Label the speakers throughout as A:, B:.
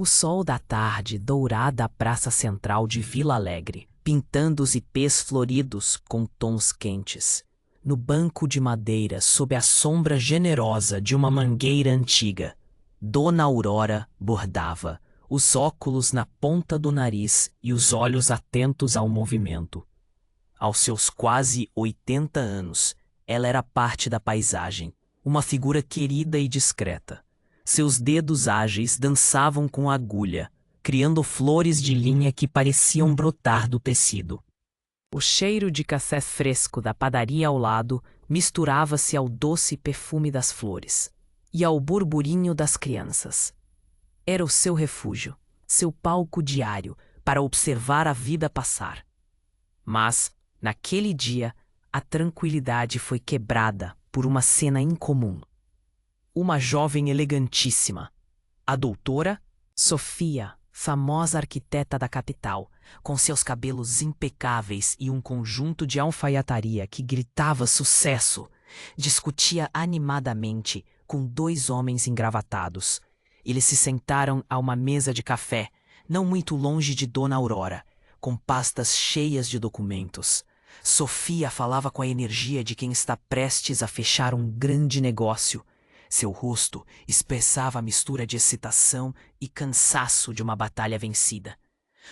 A: O sol da tarde dourada a praça central de Vila Alegre, pintando os ipês floridos com tons quentes. No banco de madeira, sob a sombra generosa de uma mangueira antiga, Dona Aurora bordava, os óculos na ponta do nariz e os olhos atentos ao movimento. Aos seus quase 80 anos, ela era parte da paisagem, uma figura querida e discreta. Seus dedos ágeis dançavam com a agulha, criando flores de linha que pareciam brotar do tecido. O cheiro de café fresco da padaria ao lado misturava-se ao doce perfume das flores e ao burburinho das crianças. Era o seu refúgio, seu palco diário para observar a vida passar. Mas, naquele dia, a tranquilidade foi quebrada por uma cena incomum. Uma jovem elegantíssima, a doutora Sofia, famosa arquiteta da capital, com seus cabelos impecáveis e um conjunto de alfaiataria que gritava sucesso, discutia animadamente com dois homens engravatados. Eles se sentaram a uma mesa de café, não muito longe de Dona Aurora, com pastas cheias de documentos. Sofia falava com a energia de quem está prestes a fechar um grande negócio. Seu rosto expressava a mistura de excitação e cansaço de uma batalha vencida.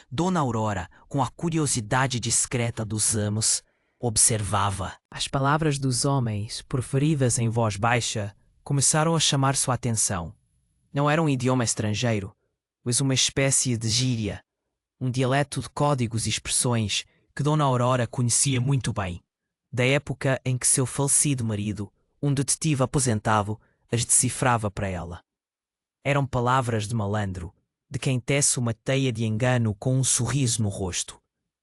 A: Dona Aurora, com a curiosidade discreta dos amos, observava. As palavras dos homens, proferidas em voz baixa, começaram a chamar sua atenção. Não era um idioma estrangeiro, mas uma espécie de gíria, um dialeto de códigos e expressões que Dona Aurora conhecia muito bem, da época em que seu falecido marido, um detetive aposentado, as decifrava para ela. Eram palavras de malandro, de quem tece uma teia de engano com um sorriso no rosto.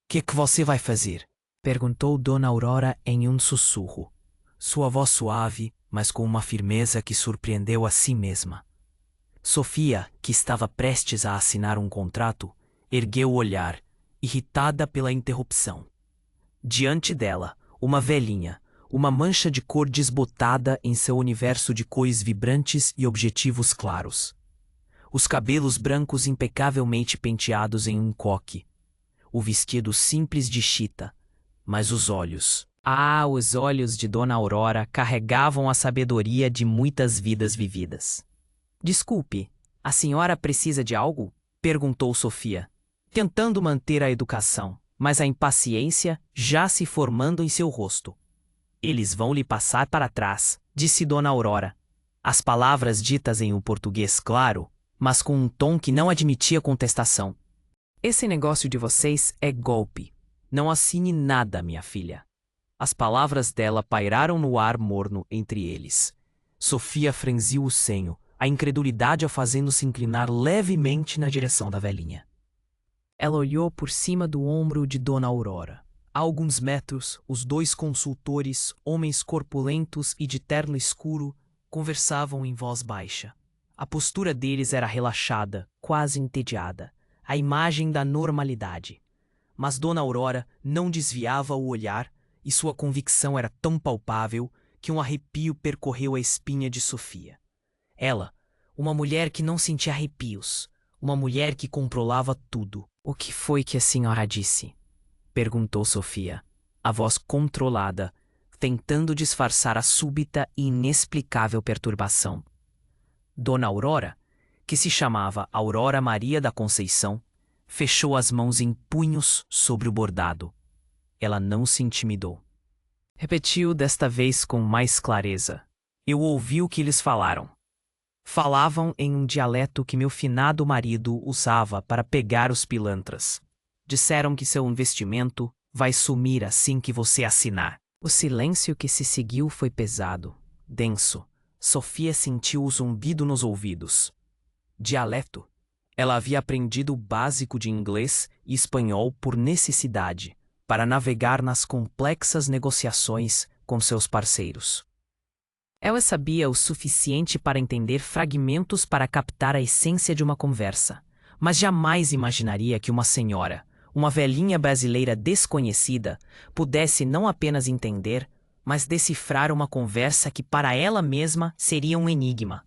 A: Que é que você vai fazer? Perguntou Dona Aurora em um sussurro, sua voz suave, mas com uma firmeza que surpreendeu a si mesma. Sofia, que estava prestes a assinar um contrato, ergueu o olhar, irritada pela interrupção. Diante dela, uma velhinha, uma mancha de cor desbotada em seu universo de cores vibrantes e objetivos claros. Os cabelos brancos impecavelmente penteados em um coque. O vestido simples de chita, mas os olhos. Ah, os olhos de Dona Aurora carregavam a sabedoria de muitas vidas vividas. Desculpe, a senhora precisa de algo? Perguntou Sofia, tentando manter a educação, mas a impaciência já se formando em seu rosto. Eles vão lhe passar para trás, disse Dona Aurora. As palavras ditas em um português claro, mas com um tom que não admitia contestação. Esse negócio de vocês é golpe. Não assine nada, minha filha. As palavras dela pairaram no ar morno entre eles. Sofia franziu o senho, a incredulidade a fazendo-se inclinar levemente na direção da velhinha. Ela olhou por cima do ombro de Dona Aurora. A alguns metros, os dois consultores, homens corpulentos e de terno escuro, conversavam em voz baixa. A postura deles era relaxada, quase entediada, a imagem da normalidade. Mas Dona Aurora não desviava o olhar e sua convicção era tão palpável que um arrepio percorreu a espinha de Sofia. Ela, uma mulher que não sentia arrepios, uma mulher que controlava tudo. O que foi que a senhora disse? Perguntou Sofia, a voz controlada, tentando disfarçar a súbita e inexplicável perturbação. Dona Aurora, que se chamava Aurora Maria da Conceição, fechou as mãos em punhos sobre o bordado. Ela não se intimidou. Repetiu desta vez com mais clareza. Eu ouvi o que eles falaram. Falavam em um dialeto que meu finado marido usava para pegar os pilantras. Disseram que seu investimento vai sumir assim que você assinar. O silêncio que se seguiu foi pesado, denso. Sofia sentiu o zumbido nos ouvidos. Dialeto. Ela havia aprendido o básico de inglês e espanhol por necessidade, para navegar nas complexas negociações com seus parceiros. Ela sabia o suficiente para entender fragmentos para captar a essência de uma conversa, mas jamais imaginaria que uma senhora, uma velhinha brasileira desconhecida, pudesse não apenas entender, mas decifrar uma conversa que para ela mesma seria um enigma.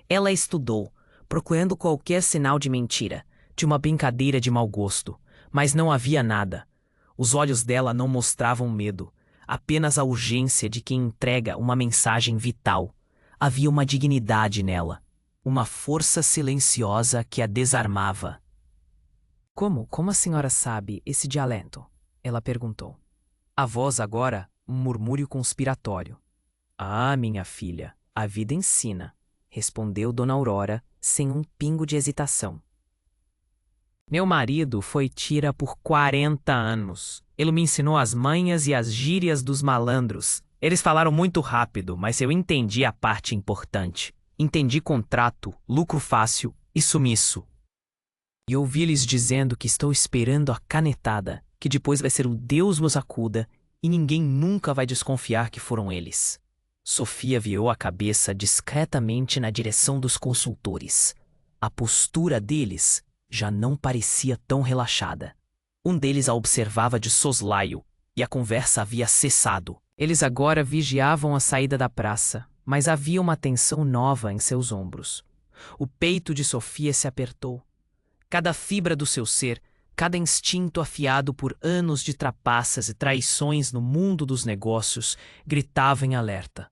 A: Ela estudou, procurando qualquer sinal de mentira, de uma brincadeira de mau gosto, mas não havia nada. Os olhos dela não mostravam medo, apenas a urgência de quem entrega uma mensagem vital. Havia uma dignidade nela, uma força silenciosa que a desarmava. Como a senhora sabe esse dialeto? Ela perguntou. A voz agora, um murmúrio conspiratório. Ah, minha filha, a vida ensina, respondeu Dona Aurora, sem um pingo de hesitação. Meu marido foi tira por 40 anos. Ele me ensinou as manhas e as gírias dos malandros. Eles falaram muito rápido, mas eu entendi a parte importante. Entendi contrato, lucro fácil e sumiço. E ouvi-lhes dizendo que estou esperando a canetada, que depois vai ser o Deus nos acuda e ninguém nunca vai desconfiar que foram eles. Sofia virou a cabeça discretamente na direção dos consultores. A postura deles já não parecia tão relaxada. Um deles a observava de soslaio, e a conversa havia cessado. Eles agora vigiavam a saída da praça, mas havia uma tensão nova em seus ombros. O peito de Sofia se apertou. Cada fibra do seu ser, cada instinto afiado por anos de trapaças e traições no mundo dos negócios, gritava em alerta.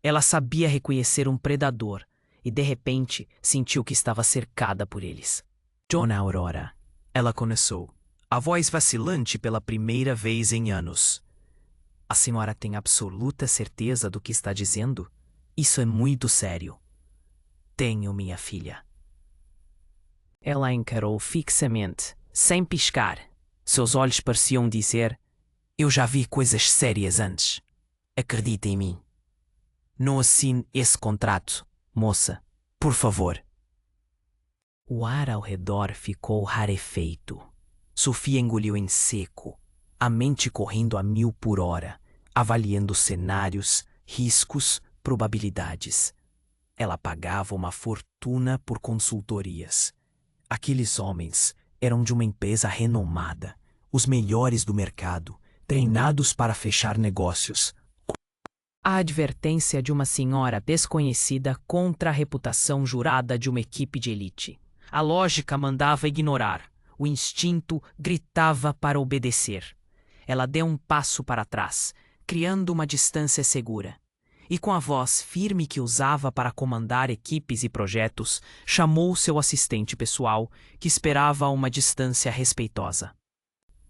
A: Ela sabia reconhecer um predador e, de repente, sentiu que estava cercada por eles. Dona Aurora, ela começou, a voz vacilante pela primeira vez em anos. A senhora tem absoluta certeza do que está dizendo? Isso é muito sério. Tenho, minha filha. Ela a encarou fixamente, sem piscar. Seus olhos pareciam dizer: eu já vi coisas sérias antes. Acredite em mim. Não assine esse contrato, moça. Por favor. O ar ao redor ficou rarefeito. Sofia engoliu em seco, a mente correndo a 1000 por hora, avaliando cenários, riscos, probabilidades. Ela pagava uma fortuna por consultorias. Aqueles homens eram de uma empresa renomada, os melhores do mercado, treinados para fechar negócios. A advertência de uma senhora desconhecida contra a reputação jurada de uma equipe de elite. A lógica mandava ignorar, o instinto gritava para obedecer. Ela deu um passo para trás, criando uma distância segura. E com a voz firme que usava para comandar equipes e projetos, chamou seu assistente pessoal, que esperava a uma distância respeitosa.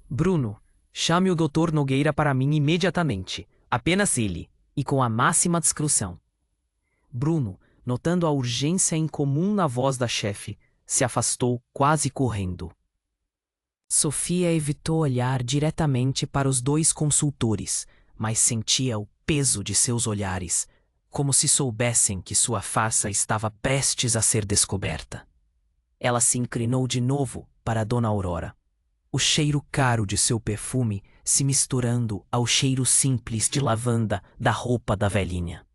A: Bruno, chame o Dr. Nogueira para mim imediatamente, apenas ele, e com a máxima discrição. Bruno, notando a urgência incomum na voz da chefe, se afastou quase correndo. Sofia evitou olhar diretamente para os 2 consultores, mas sentia o peso de seus olhares, como se soubessem que sua farsa estava prestes a ser descoberta. Ela se inclinou de novo para Dona Aurora. O cheiro caro de seu perfume se misturando ao cheiro simples de lavanda da roupa da velhinha.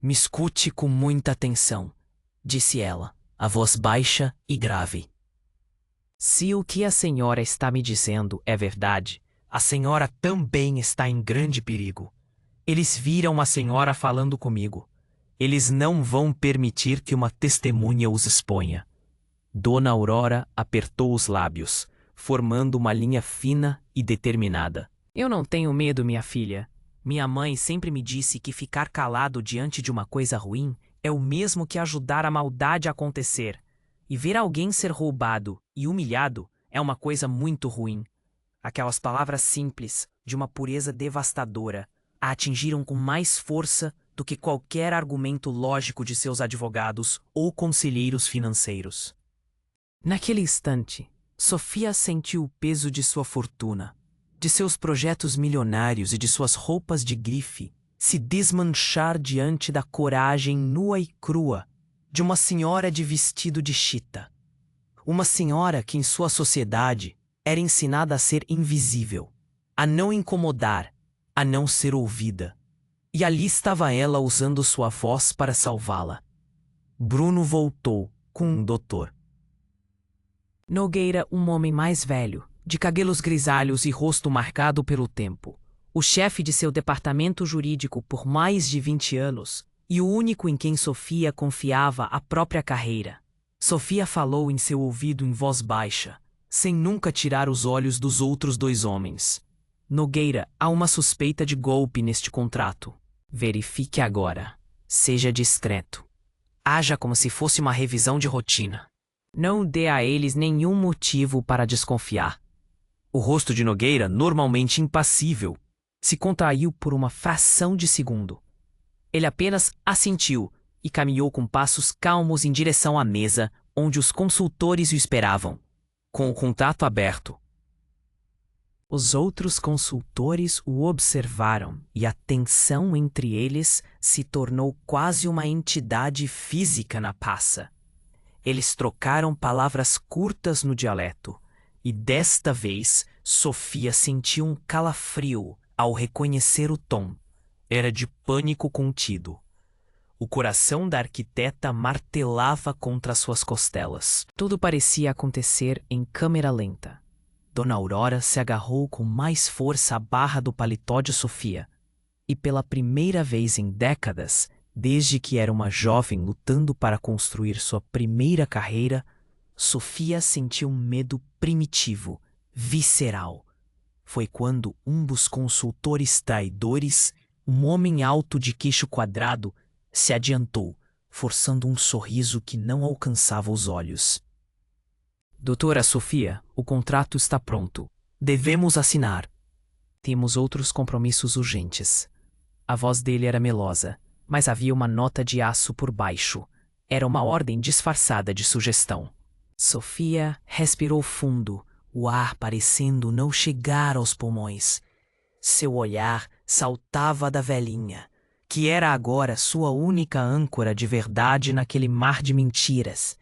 A: Me escute com muita atenção, disse ela, a voz baixa e grave. Se o que a senhora está me dizendo é verdade, a senhora também está em grande perigo. Eles viram a senhora falando comigo. Eles não vão permitir que uma testemunha os exponha. Dona Aurora apertou os lábios, formando uma linha fina e determinada. Eu não tenho medo, minha filha. Minha mãe sempre me disse que ficar calado diante de uma coisa ruim é o mesmo que ajudar a maldade a acontecer. E ver alguém ser roubado e humilhado é uma coisa muito ruim. Aquelas palavras simples, de uma pureza devastadora, a atingiram com mais força do que qualquer argumento lógico de seus advogados ou conselheiros financeiros. Naquele instante, Sofia sentiu o peso de sua fortuna, de seus projetos milionários e de suas roupas de grife se desmanchar diante da coragem nua e crua de uma senhora de vestido de chita. Uma senhora que em sua sociedade era ensinada a ser invisível, a não incomodar, a não ser ouvida. E ali estava ela usando sua voz para salvá-la. Bruno voltou com um doutor. Nogueira, um homem mais velho, de cabelos grisalhos e rosto marcado pelo tempo, o chefe de seu departamento jurídico por mais de 20 anos e o único em quem Sofia confiava a própria carreira. Sofia falou em seu ouvido em voz baixa, sem nunca tirar os olhos dos outros dois homens. Nogueira, há uma suspeita de golpe neste contrato. Verifique agora. Seja discreto. Haja como se fosse uma revisão de rotina. Não dê a eles nenhum motivo para desconfiar. O rosto de Nogueira, normalmente impassível, se contraiu por uma fração de segundo. Ele apenas assentiu e caminhou com passos calmos em direção à mesa onde os consultores o esperavam, com o contrato aberto. Os outros consultores o observaram e a tensão entre eles se tornou quase uma entidade física na praça. Eles trocaram palavras curtas no dialeto, e desta vez Sofia sentiu um calafrio ao reconhecer o tom. Era de pânico contido. O coração da arquiteta martelava contra suas costelas. Tudo parecia acontecer em câmera lenta. Dona Aurora se agarrou com mais força à barra do paletó de Sofia, e pela primeira vez em décadas, desde que era uma jovem lutando para construir sua primeira carreira, Sofia sentiu um medo primitivo, visceral. Foi quando um dos consultores traidores, um homem alto de queixo quadrado, se adiantou, forçando um sorriso que não alcançava os olhos. Doutora Sofia, o contrato está pronto. Devemos assinar. Temos outros compromissos urgentes. A voz dele era melosa, mas havia uma nota de aço por baixo. Era uma ordem disfarçada de sugestão. Sofia respirou fundo, o ar parecendo não chegar aos pulmões. Seu olhar saltava da velhinha, que era agora sua única âncora de verdade naquele mar de mentiras,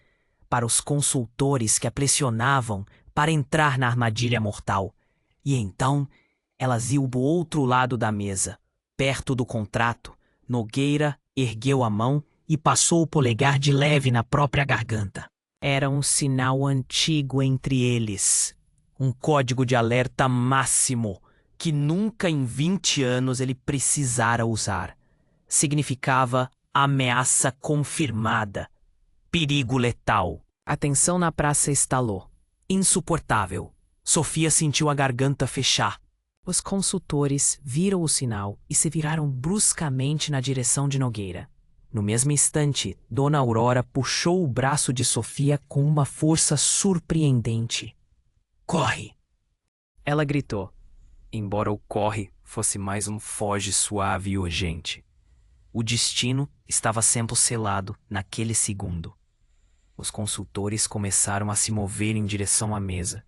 A: para os consultores que a pressionavam para entrar na armadilha mortal. E então, ela viu do outro lado da mesa, perto do contrato, Nogueira ergueu a mão e passou o polegar de leve na própria garganta. Era um sinal antigo entre eles. Um código de alerta máximo que nunca em 20 anos ele precisara usar. Significava ameaça confirmada. Perigo letal. A tensão na praça estalou. Insuportável. Sofia sentiu a garganta fechar. Os consultores viram o sinal e se viraram bruscamente na direção de Nogueira. No mesmo instante, Dona Aurora puxou o braço de Sofia com uma força surpreendente. Corre! Ela gritou, embora o corre fosse mais um foge suave e urgente. O destino estava sendo selado naquele segundo. Os consultores começaram a se mover em direção à mesa,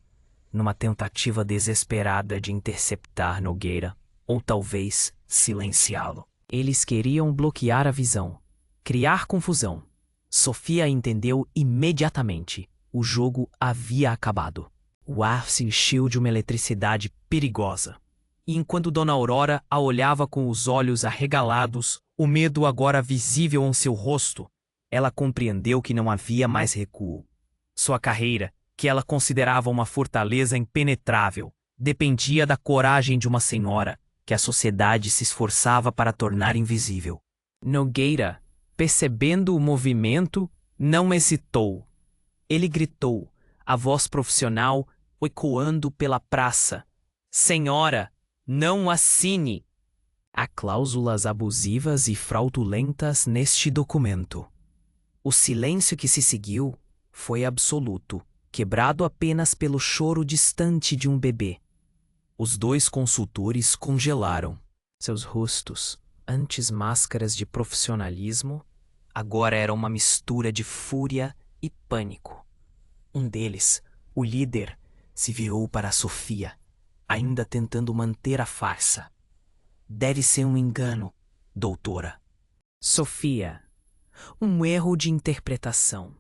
A: numa tentativa desesperada de interceptar Nogueira, ou talvez silenciá-lo. Eles queriam bloquear a visão, criar confusão. Sofia entendeu imediatamente. O jogo havia acabado. O ar se encheu de uma eletricidade perigosa. E enquanto Dona Aurora a olhava com os olhos arregalados, o medo agora visível em seu rosto, ela compreendeu que não havia mais recuo. Sua carreira, que ela considerava uma fortaleza impenetrável, dependia da coragem de uma senhora que a sociedade se esforçava para tornar invisível. Nogueira, percebendo o movimento, não hesitou. Ele gritou, a voz profissional ecoando pela praça. Senhora, não assine! Há cláusulas abusivas e fraudulentas neste documento. O silêncio que se seguiu foi absoluto, quebrado apenas pelo choro distante de um bebê. Os dois consultores congelaram. Seus rostos, antes máscaras de profissionalismo, agora eram uma mistura de fúria e pânico. Um deles, o líder, se virou para Sofia, ainda tentando manter a farsa. Deve ser um engano, doutora. Sofia, um erro de interpretação.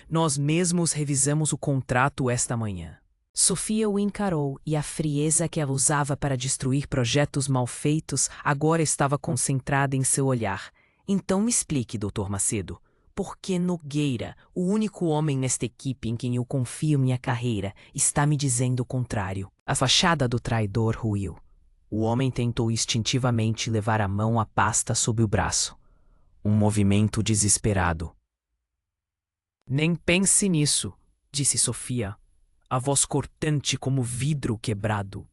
A: Nós mesmos revisamos o contrato esta manhã. Sofia o encarou e a frieza que ela usava para destruir projetos mal feitos agora estava concentrada em seu olhar. Então me explique, Dr. Macedo, por que Nogueira, o único homem nesta equipe em quem eu confio minha carreira, está me dizendo o contrário? A fachada do traidor ruiu. O homem tentou instintivamente levar a mão à pasta sob o braço. Um movimento desesperado. Nem pense nisso, disse Sofia, a voz cortante como vidro quebrado.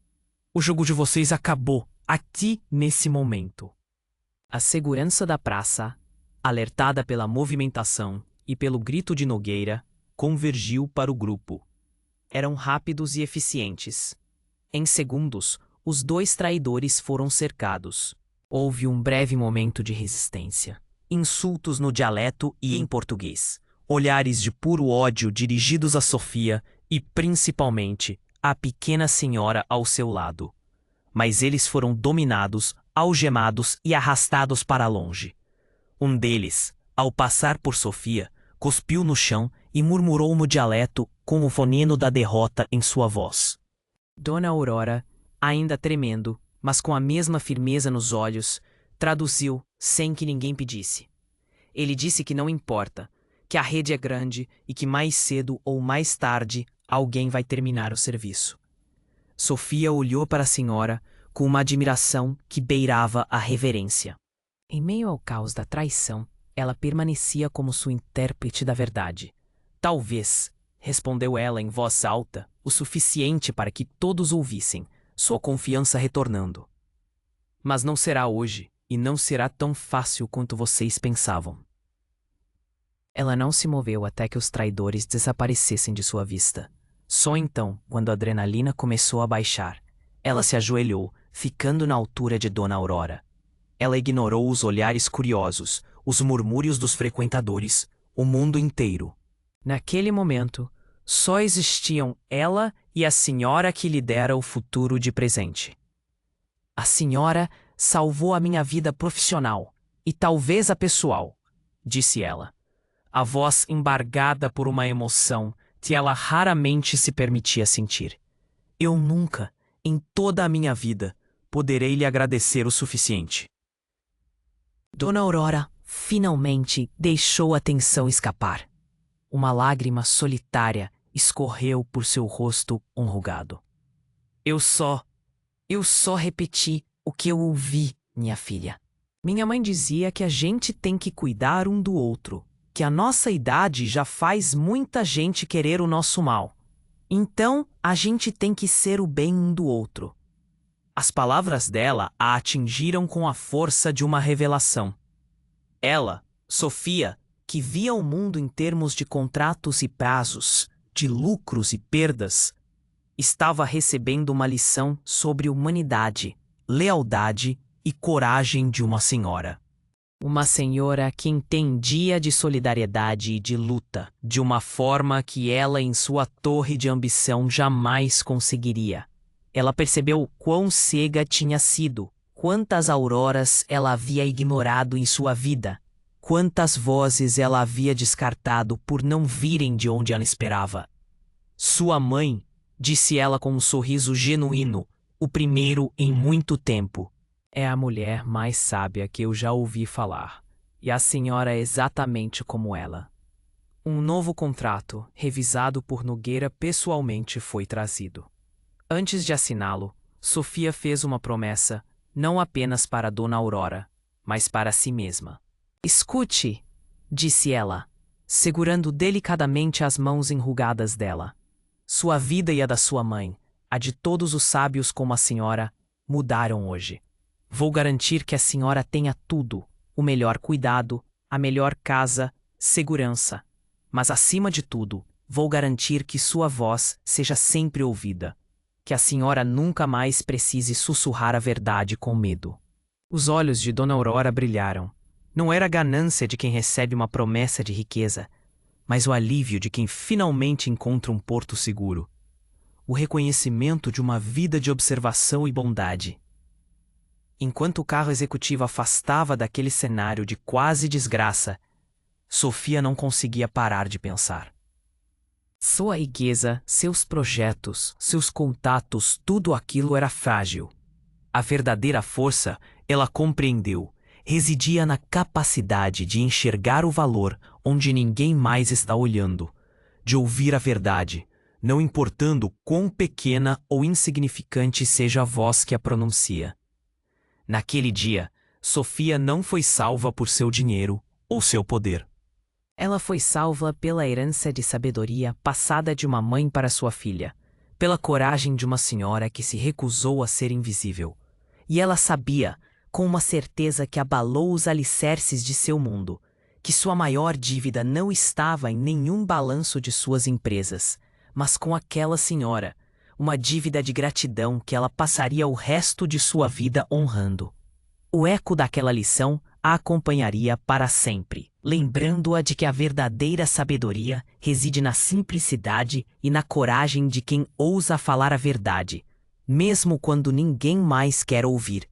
A: O jogo de vocês acabou, aqui nesse momento. A segurança da praça, alertada pela movimentação e pelo grito de Nogueira, convergiu para o grupo. Eram rápidos e eficientes. Em segundos, os dois traidores foram cercados. Houve um breve momento de resistência. Insultos no dialeto e em português. Olhares de puro ódio dirigidos a Sofia e, principalmente, à pequena senhora ao seu lado. Mas eles foram dominados, algemados e arrastados para longe. Um deles, ao passar por Sofia, cuspiu no chão e murmurou no dialeto com o fonema da derrota em sua voz. Dona Aurora, ainda tremendo, mas com a mesma firmeza nos olhos, traduziu sem que ninguém pedisse. Ele disse que não importa, que a rede é grande e que mais cedo ou mais tarde alguém vai terminar o serviço. Sofia olhou para a senhora com uma admiração que beirava a reverência. Em meio ao caos da traição, ela permanecia como sua intérprete da verdade. Talvez, respondeu ela em voz alta, o suficiente para que todos ouvissem, sua confiança retornando. Mas não será hoje, e não será tão fácil quanto vocês pensavam. Ela não se moveu até que os traidores desaparecessem de sua vista. Só então, quando a adrenalina começou a baixar, ela se ajoelhou, ficando na altura de Dona Aurora. Ela ignorou os olhares curiosos, os murmúrios dos frequentadores, o mundo inteiro. Naquele momento, só existiam ela e a senhora que lhe dera o futuro de presente. A senhora salvou a minha vida profissional, e talvez a pessoal, disse ela. A voz embargada por uma emoção que ela raramente se permitia sentir. Eu nunca, em toda a minha vida, poderei lhe agradecer o suficiente. Dona Aurora finalmente deixou a tensão escapar. Uma lágrima solitária escorreu por seu rosto enrugado. Eu só repeti o que eu ouvi, minha filha. Minha mãe dizia que a gente tem que cuidar um do outro, que a nossa idade já faz muita gente querer o nosso mal. Então, a gente tem que ser o bem um do outro. As palavras dela a atingiram com a força de uma revelação. Ela, Sofia, que via o mundo em termos de contratos e prazos, de lucros e perdas, estava recebendo uma lição sobre humanidade, lealdade e coragem de uma senhora. Uma senhora que entendia de solidariedade e de luta, de uma forma que ela em sua torre de ambição jamais conseguiria. Ela percebeu o quão cega tinha sido, quantas auroras ela havia ignorado em sua vida, quantas vozes ela havia descartado por não virem de onde ela esperava. Sua mãe, disse ela com um sorriso genuíno, o primeiro em muito tempo, é a mulher mais sábia que eu já ouvi falar, e a senhora é exatamente como ela. Um novo contrato, revisado por Nogueira pessoalmente, foi trazido. Antes de assiná-lo, Sofia fez uma promessa, não apenas para Dona Aurora, mas para si mesma. Escute, disse ela, segurando delicadamente as mãos enrugadas dela. Sua vida e a da sua mãe, a de todos os sábios como a senhora, mudaram hoje. Vou garantir que a senhora tenha tudo, o melhor cuidado, a melhor casa, segurança. Mas, acima de tudo, vou garantir que sua voz seja sempre ouvida. Que a senhora nunca mais precise sussurrar a verdade com medo. Os olhos de Dona Aurora brilharam. Não era a ganância de quem recebe uma promessa de riqueza, mas o alívio de quem finalmente encontra um porto seguro. O reconhecimento de uma vida de observação e bondade. Enquanto o carro executivo afastava daquele cenário de quase desgraça, Sofia não conseguia parar de pensar. Sua riqueza, seus projetos, seus contatos, tudo aquilo era frágil. A verdadeira força, ela compreendeu, residia na capacidade de enxergar o valor onde ninguém mais está olhando, de ouvir a verdade, não importando quão pequena ou insignificante seja a voz que a pronuncia. Naquele dia, Sofia não foi salva por seu dinheiro ou seu poder. Ela foi salva pela herança de sabedoria passada de uma mãe para sua filha, pela coragem de uma senhora que se recusou a ser invisível. E ela sabia, com uma certeza que abalou os alicerces de seu mundo, que sua maior dívida não estava em nenhum balanço de suas empresas, mas com aquela senhora, uma dívida de gratidão que ela passaria o resto de sua vida honrando. O eco daquela lição a acompanharia para sempre, lembrando-a de que a verdadeira sabedoria reside na simplicidade e na coragem de quem ousa falar a verdade, mesmo quando ninguém mais quer ouvir.